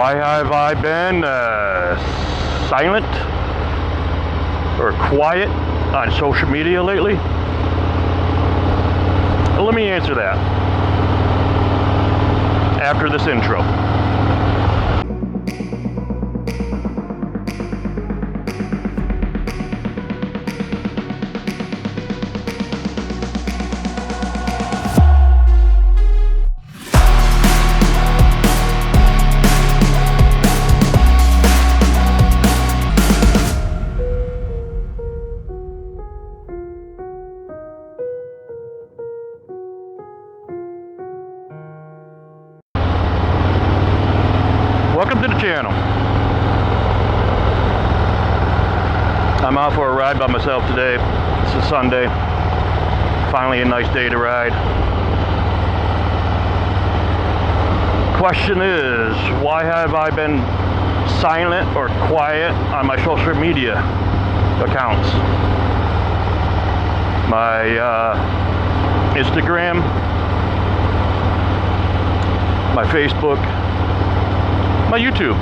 Why have I been silent or quiet on social media lately? Well, let me answer that after this intro. Welcome to the channel. I'm out for a ride by myself today. It's a Sunday. Finally a nice day to ride. Question is, why have I been silent or quiet on my social media accounts? My Instagram, my Facebook, my YouTube.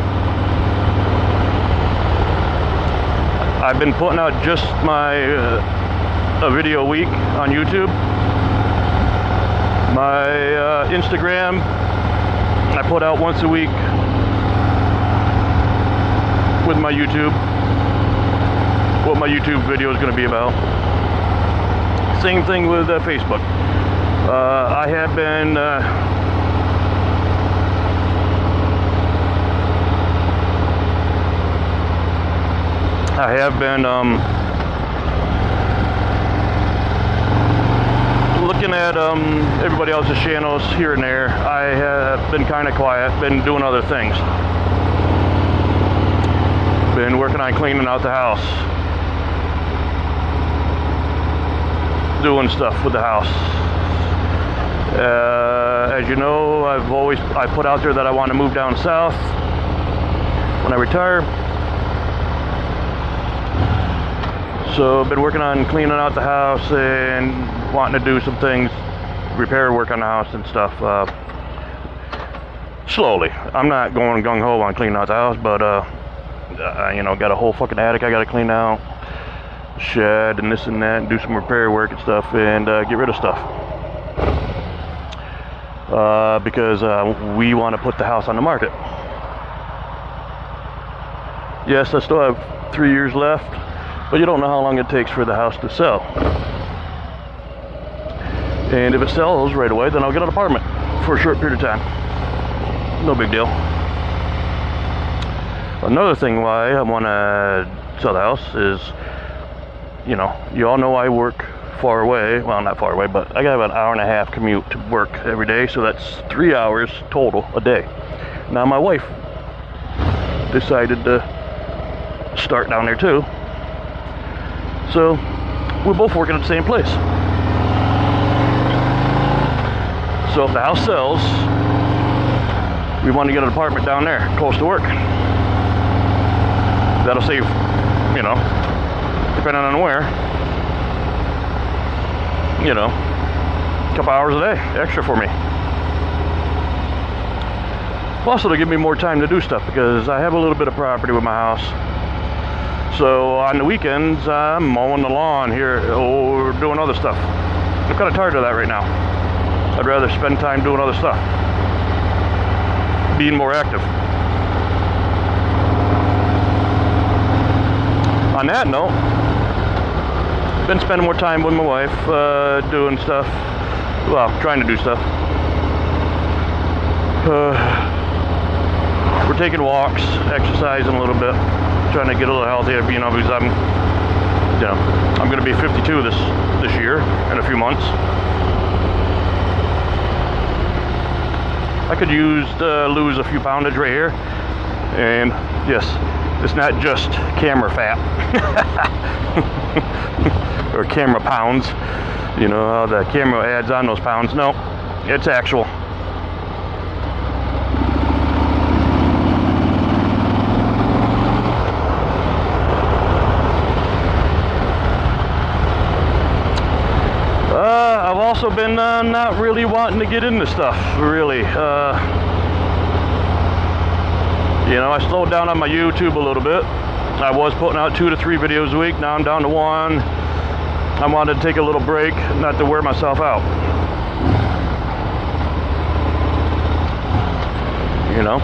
I've been putting out just a video a week on YouTube. My Instagram, I put out once a week with my YouTube, what my YouTube video is going to be about. Same thing with Facebook. I have been looking at everybody else's channels here and there. I have been kind of quiet, been doing other things. Been working on cleaning out the house, doing stuff with the house. As you know, I put out there that I want to move down south when I retire. So I've been working on cleaning out the house and wanting to do some things, repair work on the house and stuff. Slowly. I'm not going gung-ho on cleaning out the house, but you know, got a whole fucking attic I got to clean out, shed and this and that, and do some repair work and stuff, and get rid of stuff. Because we want to put the house on the market. Yes, I still have 3 years left. But you don't know how long it takes for the house to sell. And if it sells right away, then I'll get an apartment for a short period of time. No big deal. Another thing why I want to sell the house is, you know, you all know I work far away. Well, not far away, but I got about an hour and a half commute to work every day. So that's 3 hours total a day. Now my wife decided to start down there too. So we're both working at the same place. So if the house sells, we want to get an apartment down there, close to work. That'll save, you know, depending on where, you know, a couple hours a day extra for me. Plus it'll give me more time to do stuff because I have a little bit of property with my house. So on the weekends, I'm mowing the lawn here or doing other stuff. I'm kind of tired of that right now. I'd rather spend time doing other stuff, being more active. On that note, been spending more time with my wife, doing stuff, well, trying to do stuff. We're taking walks, exercising a little bit. Trying to get a little healthier, you know, because I'm going to be 52 this year in a few months. I could lose a few poundage right here, and yes, it's not just camera fat or camera pounds. You know how the camera adds on those pounds. No, it's actual. I've also been not really wanting to get into stuff, really. You know, I slowed down on my YouTube a little bit. I was putting out 2 to 3 videos a week. Now I'm down to 1. I wanted to take a little break, not to wear myself out. You know?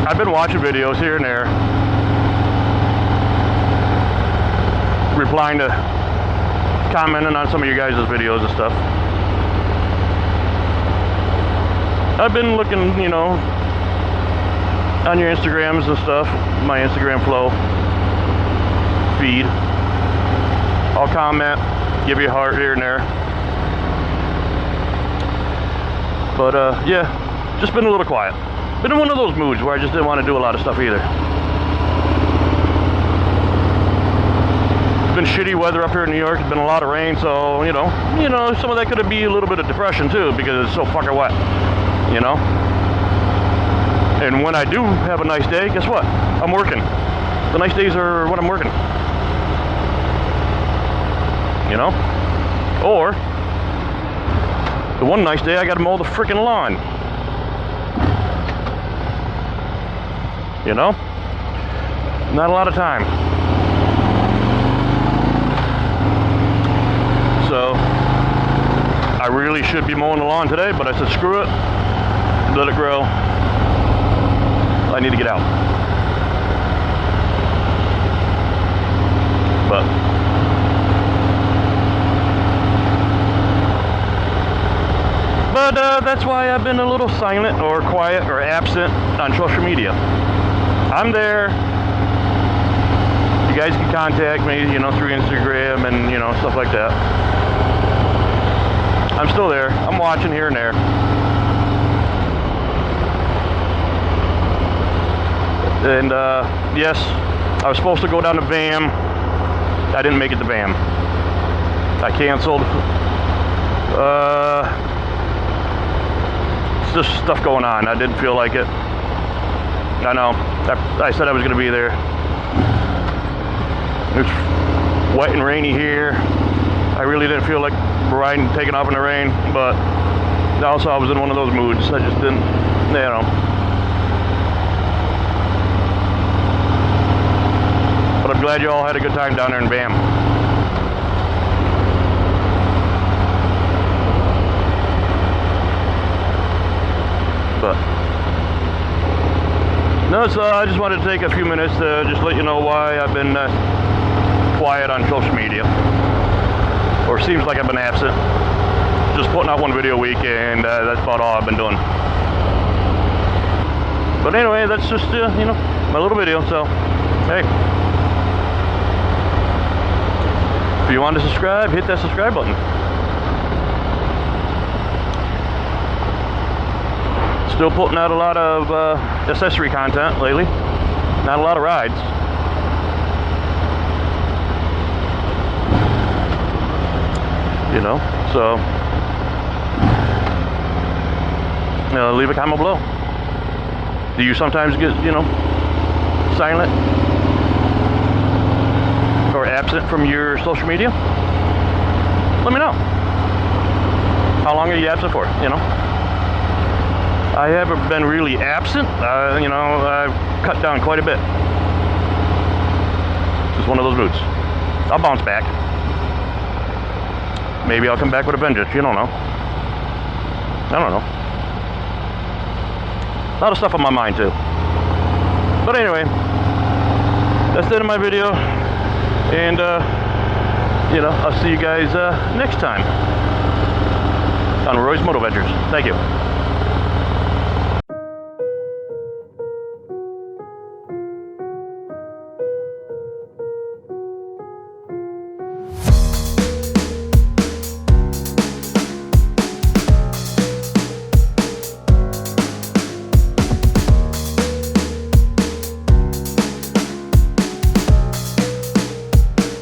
I've been watching videos here and there, replying to, commenting on some of you guys' videos and stuff. I've been looking, you know, on your Instagrams and stuff, my Instagram flow feed. I'll comment, give you a heart here and there. But yeah, just been a little quiet. Been in one of those moods where I just didn't want to do a lot of stuff either. It's been shitty weather up here in New York. It's been a lot of rain, so you know, some of that could be a little bit of depression too, because it's so fucking wet. You know. And when I do have a nice day, guess what? I'm working. The nice days are when I'm working. You know? Or the one nice day I gotta mow the freaking lawn. You know? Not a lot of time. So I really should be mowing the lawn today, but I said screw it. Let it grow. I need to get out. But that's why I've been a little silent or quiet or absent on social media. I'm there. You guys can contact me, you know, through Instagram and, you know, stuff like that. I'm still there. I'm watching here and there. And yes, I was supposed to go down to VAM. I didn't make it to VAM. I canceled. It's just stuff going on. I didn't feel like it. I know. I said I was going to be there. It's wet and rainy here. I really didn't feel like riding, taking off in the rain, but also I was in one of those moods. I just didn't, you know. But I'm glad you all had a good time down there in VAM. But no, so I just wanted to take a few minutes to just let you know why I've been quiet on social media, or seems like I've been absent. Just putting out one video a week, and that's about all I've been doing. But anyway, that's just you know, my little video. So hey, if you want to subscribe, hit that subscribe button. Still putting out a lot of accessory content lately. Not a lot of rides. You know, so leave a comment below. Do you sometimes get, you know, silent or absent from your social media? Let me know. How long are you absent for, you know? I haven't been really absent. You know, I've cut down quite a bit. Just one of those moods. I'll bounce back. Maybe I'll come back with a vengeance. You don't know. I don't know. A lot of stuff on my mind too. But anyway, that's the end of my video. And you know, I'll see you guys next time on Roy's Moto Ventures. Thank you.